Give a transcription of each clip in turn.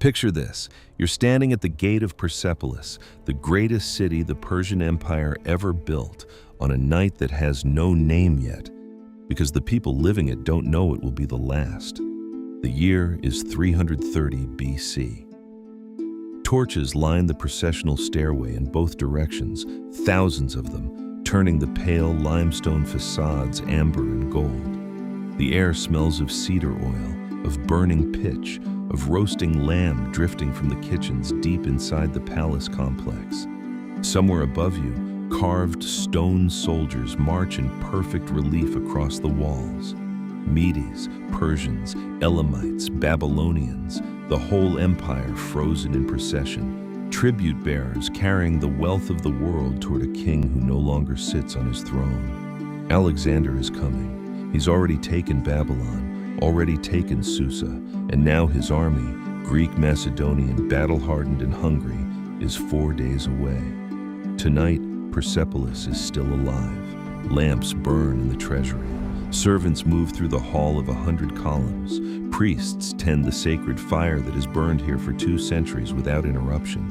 Picture this. You're standing at the gate of Persepolis, the greatest city the Persian Empire ever built, on a night that has no name yet, because the people living it don't know it will be the last. The year is 330 BC. Torches line the processional stairway in both directions, thousands of them, turning the pale limestone facades amber and gold. The air smells of cedar oil, of burning pitch, of roasting lamb drifting from the kitchens deep inside the palace complex. Somewhere above you, carved stone soldiers march in perfect relief across the walls. Medes, Persians, Elamites, Babylonians, the whole empire frozen in procession, tribute bearers carrying the wealth of the world toward a king who no longer sits on his throne. Alexander is coming. He's already taken Babylon, already taken Susa, and now his army, Greek, Macedonian, battle-hardened and hungry, is 4 days away. Tonight, Persepolis is still alive. Lamps burn in the treasury. Servants move through the hall of 100 columns. Priests tend the sacred fire that has burned here for 2 centuries without interruption.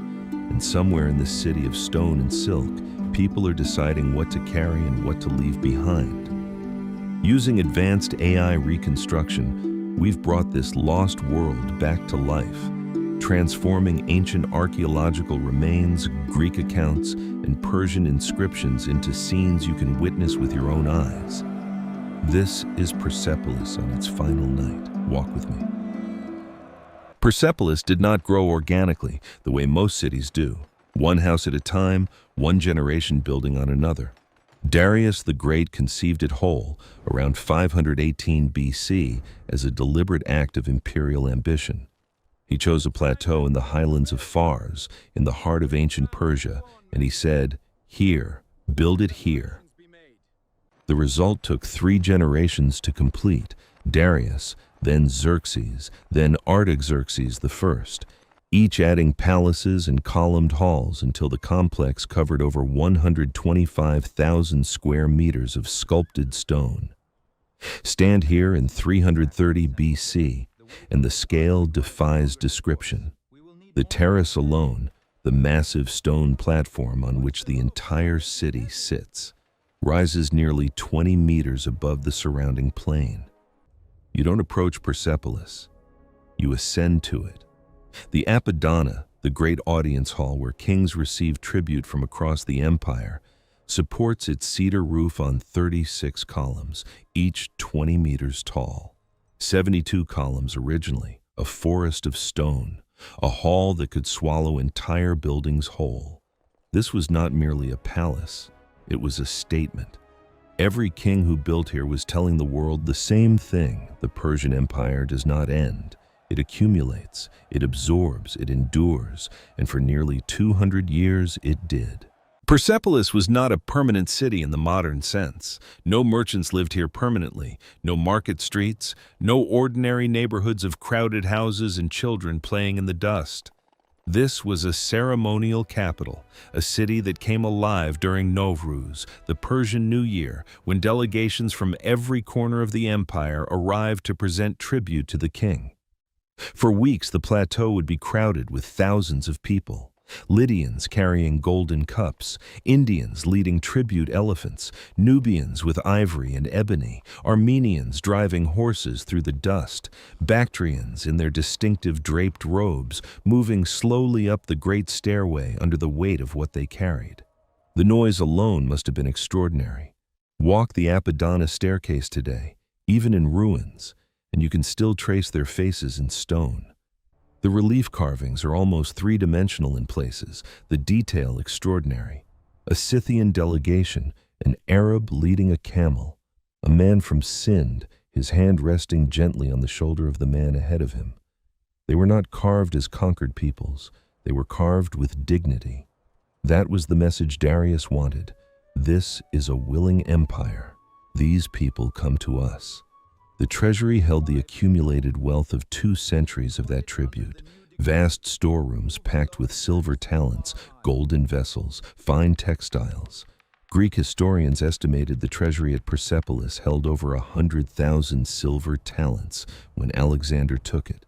And somewhere in this city of stone and silk, people are deciding what to carry and what to leave behind. Using advanced AI reconstruction, we've brought this lost world back to life, transforming ancient archaeological remains, Greek accounts, and Persian inscriptions into scenes you can witness with your own eyes. This is Persepolis on its final night. Walk with me. Persepolis did not grow organically the way most cities do, one house at a time, one generation building on another. Darius the Great conceived it whole around 518 BC as a deliberate act of imperial ambition. He chose a plateau in the highlands of Fars, in the heart of ancient Persia, and he said, "Here, build it here." The result took 3 generations to complete: Darius, then Xerxes, then Artaxerxes I, each adding palaces and columned halls until the complex covered over 125,000 square meters of sculpted stone. Stand here in 330 BC, and the scale defies description. The terrace alone, the massive stone platform on which the entire city sits, rises nearly 20 meters above the surrounding plain. You don't approach Persepolis, you ascend to it. The Apodana, the great audience hall where kings receive tribute from across the empire, supports its cedar roof on 36 columns, each 20 meters tall. 72 columns originally, a forest of stone, a hall that could swallow entire buildings whole. This was not merely a palace, it was a statement. Every king who built here was telling the world the same thing: the Persian Empire does not end. It accumulates, it absorbs, it endures, and for nearly 200 years it did. Persepolis was not a permanent city in the modern sense. No merchants lived here permanently, no market streets, no ordinary neighborhoods of crowded houses and children playing in the dust. This was a ceremonial capital, a city that came alive during Nowruz, the Persian New Year, when delegations from every corner of the empire arrived to present tribute to the king. For weeks, the plateau would be crowded with thousands of people. Lydians carrying golden cups, Indians leading tribute elephants, Nubians with ivory and ebony, Armenians driving horses through the dust, Bactrians in their distinctive draped robes, moving slowly up the great stairway under the weight of what they carried. The noise alone must have been extraordinary. Walk the Apodana staircase today, even in ruins, and you can still trace their faces in stone. The relief carvings are almost 3-dimensional in places, the detail extraordinary. A Scythian delegation, an Arab leading a camel, a man from Sind, his hand resting gently on the shoulder of the man ahead of him. They were not carved as conquered peoples, they were carved with dignity. That was the message Darius wanted. This is a willing empire. These people come to us. The treasury held the accumulated wealth of 2 centuries of that tribute, vast storerooms packed with silver talents, golden vessels, fine textiles. Greek historians estimated the treasury at Persepolis held over 100,000 silver talents when Alexander took it.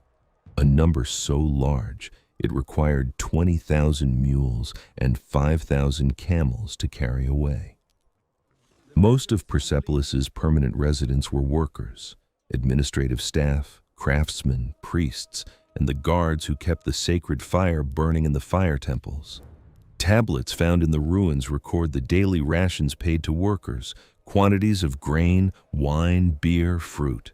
a number so large it required 20,000 mules and 5,000 camels to carry away. Most of Persepolis's permanent residents were workers, administrative staff, craftsmen, priests, and the guards who kept the sacred fire burning in the fire temples. Tablets found in the ruins record the daily rations paid to workers, quantities of grain, wine, beer, fruit.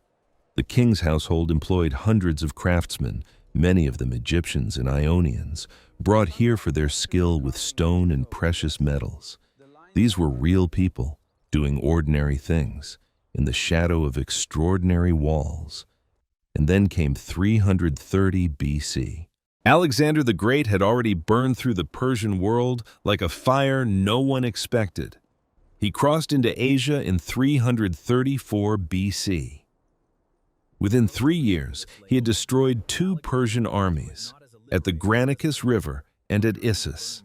The king's household employed hundreds of craftsmen, many of them Egyptians and Ionians, brought here for their skill with stone and precious metals. These were real people, doing ordinary things, in the shadow of extraordinary walls. And then came 330 BC. Alexander the Great had already burned through the Persian world like a fire no one expected. He crossed into Asia in 334 BC. Within 3 years, he had destroyed 2 Persian armies, at the Granicus River and at Issus.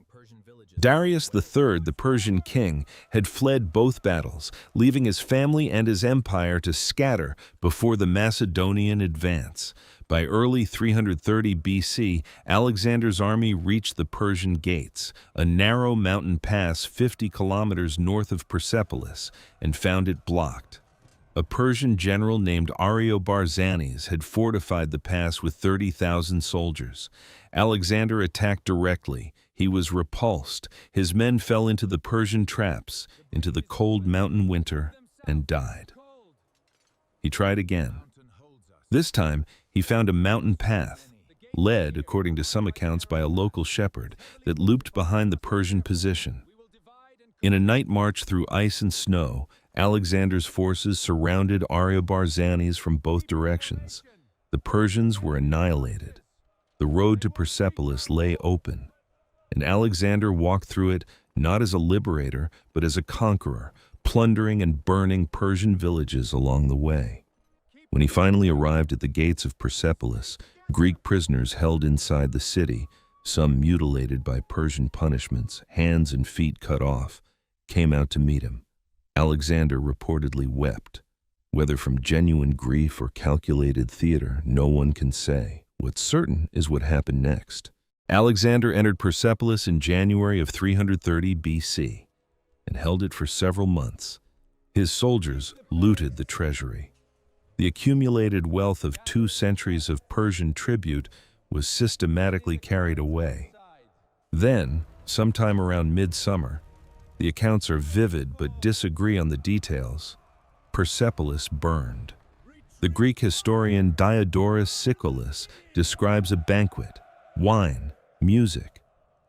Darius III, the Persian king, had fled both battles, leaving his family and his empire to scatter before the Macedonian advance. By early 330 BC, Alexander's army reached the Persian Gates, a narrow mountain pass 50 kilometers north of Persepolis, and found it blocked. A Persian general named Ariobarzanes had fortified the pass with 30,000 soldiers. Alexander attacked directly. He was repulsed. His men fell into the Persian traps, into the cold mountain winter, and died. He tried again. This time, he found a mountain path, led, according to some accounts, by a local shepherd, that looped behind the Persian position. In a night march through ice and snow, Alexander's forces surrounded Ariobarzanes from both directions. The Persians were annihilated. The road to Persepolis lay open, and Alexander walked through it not as a liberator, but as a conqueror, plundering and burning Persian villages along the way. When he finally arrived at the gates of Persepolis, Greek prisoners held inside the city, some mutilated by Persian punishments, hands and feet cut off, came out to meet him. Alexander reportedly wept. Whether from genuine grief or calculated theater, no one can say. What's certain is what happened next. Alexander entered Persepolis in January of 330 BC and held it for several months. His soldiers looted the treasury. The accumulated wealth of 2 centuries of Persian tribute was systematically carried away. Then, sometime around midsummer, the accounts are vivid but disagree on the details, Persepolis burned. The Greek historian Diodorus Siculus describes a banquet, wine, music.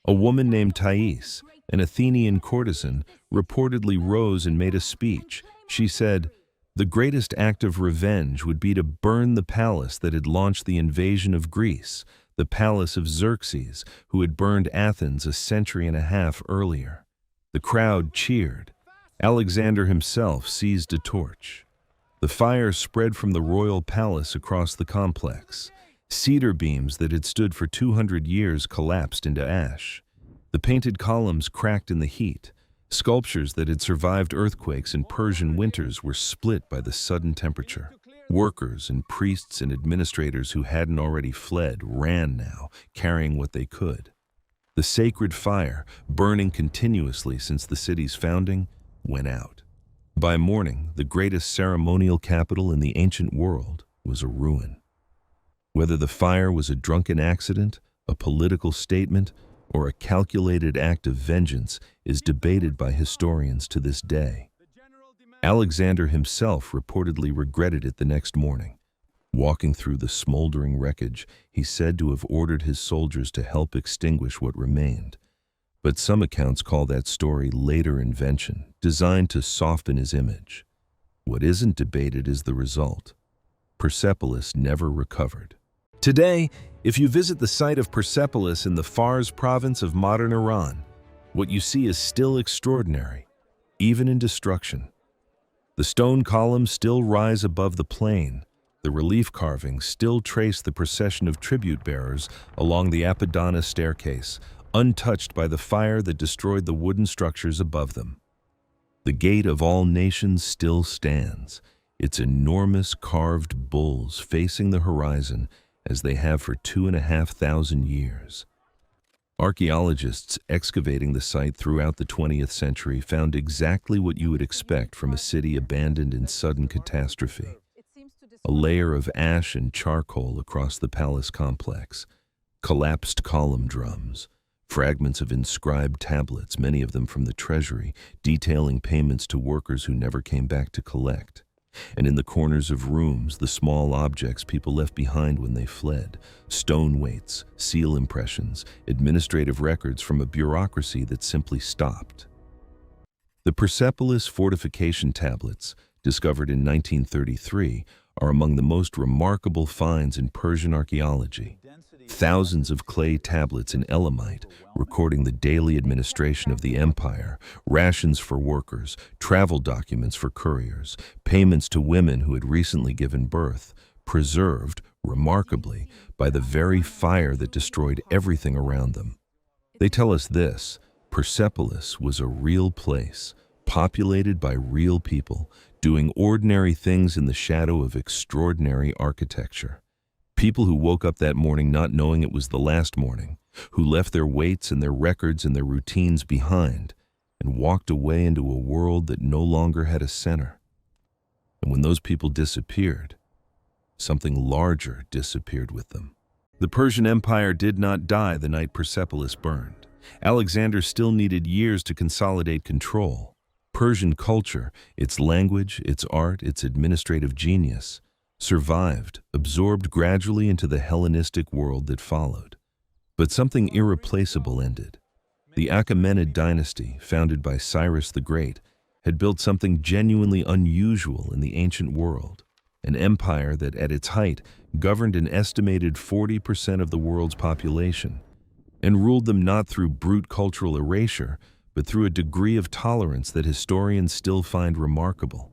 A woman named Thais, an Athenian courtesan, reportedly rose and made a speech. She said, "The greatest act of revenge would be to burn the palace that had launched the invasion of Greece, the palace of Xerxes, who had burned Athens a century and a half earlier." The crowd cheered. Alexander himself seized a torch. The fire spread from the royal palace across the complex. Cedar beams that had stood for 200 years collapsed into ash. The painted columns cracked in the heat. Sculptures that had survived earthquakes and Persian winters were split by the sudden temperature. Workers and priests and administrators who hadn't already fled ran now, carrying what they could. The sacred fire, burning continuously since the city's founding, went out. By morning, the greatest ceremonial capital in the ancient world was a ruin. Whether the fire was a drunken accident, a political statement, or a calculated act of vengeance is debated by historians to this day. Alexander himself reportedly regretted it the next morning. Walking through the smoldering wreckage, he said to have ordered his soldiers to help extinguish what remained. But some accounts call that story later invention, designed to soften his image. What isn't debated is the result. Persepolis never recovered. Today, if you visit the site of Persepolis in the Fars province of modern Iran, what you see is still extraordinary, even in destruction. The stone columns still rise above the plain. The relief carvings still trace the procession of tribute bearers along the Apodonis staircase, untouched by the fire that destroyed the wooden structures above them. The gate of all nations still stands, its enormous carved bulls facing the horizon as they have for 2,500 years. Archaeologists excavating the site throughout the 20th century found exactly what you would expect from a city abandoned in sudden catastrophe. A layer of ash and charcoal across the palace complex, collapsed column drums, fragments of inscribed tablets, many of them from the treasury, detailing payments to workers who never came back to collect. And in the corners of rooms, the small objects people left behind when they fled, stone weights, seal impressions, administrative records from a bureaucracy that simply stopped. The Persepolis fortification tablets, discovered in 1933, are among the most remarkable finds in Persian archaeology. Thousands of clay tablets in Elamite, recording the daily administration of the empire, rations for workers, travel documents for couriers, payments to women who had recently given birth, preserved, remarkably, by the very fire that destroyed everything around them. They tell us this: Persepolis was a real place, populated by real people, doing ordinary things in the shadow of extraordinary architecture. People who woke up that morning not knowing it was the last morning, who left their weights and their records and their routines behind, and walked away into a world that no longer had a center. And when those people disappeared, something larger disappeared with them. The Persian Empire did not die the night Persepolis burned. Alexander still needed years to consolidate control. Persian culture, its language, its art, its administrative genius, survived, absorbed gradually into the Hellenistic world that followed. But something irreplaceable ended. The Achaemenid dynasty, founded by Cyrus the Great, had built something genuinely unusual in the ancient world, an empire that, at its height, governed an estimated 40% of the world's population, and ruled them not through brute cultural erasure, but through a degree of tolerance that historians still find remarkable.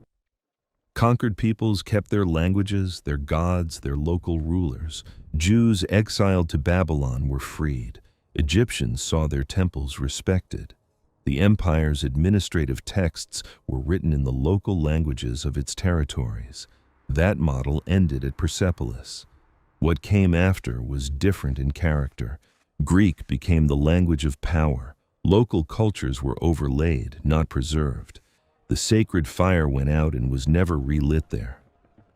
Conquered peoples kept their languages, their gods, their local rulers. Jews exiled to Babylon were freed. Egyptians saw their temples respected. The empire's administrative texts were written in the local languages of its territories. That model ended at Persepolis. What came after was different in character. Greek became the language of power. Local cultures were overlaid, not preserved. The sacred fire went out and was never relit there.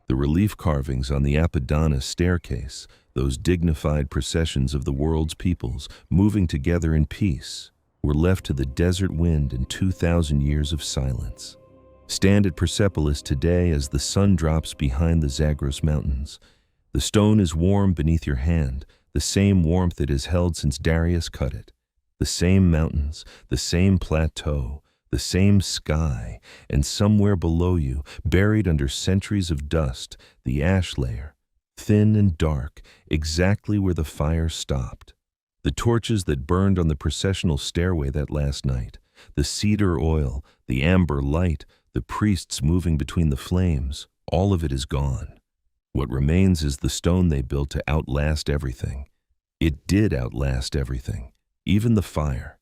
The relief carvings on the Apadana staircase, those dignified processions of the world's peoples moving together in peace, were left to the desert wind and 2,000 years of silence. Stand at Persepolis today as the sun drops behind the Zagros Mountains. The stone is warm beneath your hand, the same warmth it has held since Darius cut it. The same mountains, the same plateau, the same sky, and somewhere below you, buried under centuries of dust, the ash layer, thin and dark, exactly where the fire stopped. The torches that burned on the processional stairway that last night, the cedar oil, the amber light, the priests moving between the flames, all of it is gone. What remains is the stone they built to outlast everything. It did outlast everything, even the fire.